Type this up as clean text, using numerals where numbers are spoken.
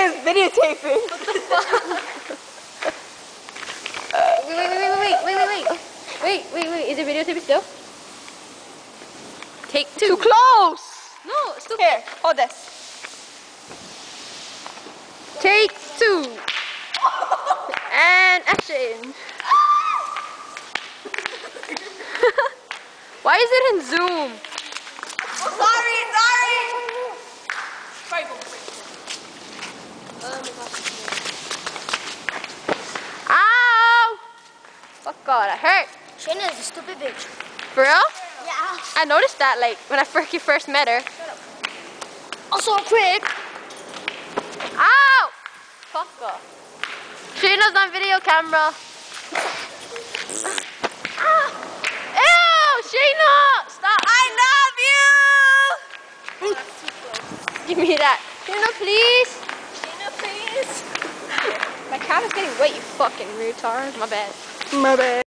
is videotaping. What the fuck? Wait. Is it videotaping still? Take 2. Too close. No, it's still. Here, hold this. Take 2. And action. Why is it in Zoom? Sorry. Ow! Fuck God, I hurt. Shayna is a stupid bitch. For real? Yeah. I noticed that like when I first met her. Also quick. Ow! Fuck off. Shayna's on video camera. Ew! Shayna! Stop! I love you. Give me that. Shayna, please. Shayna, please. My camera's getting wet, you fucking retard. My bad. My bad.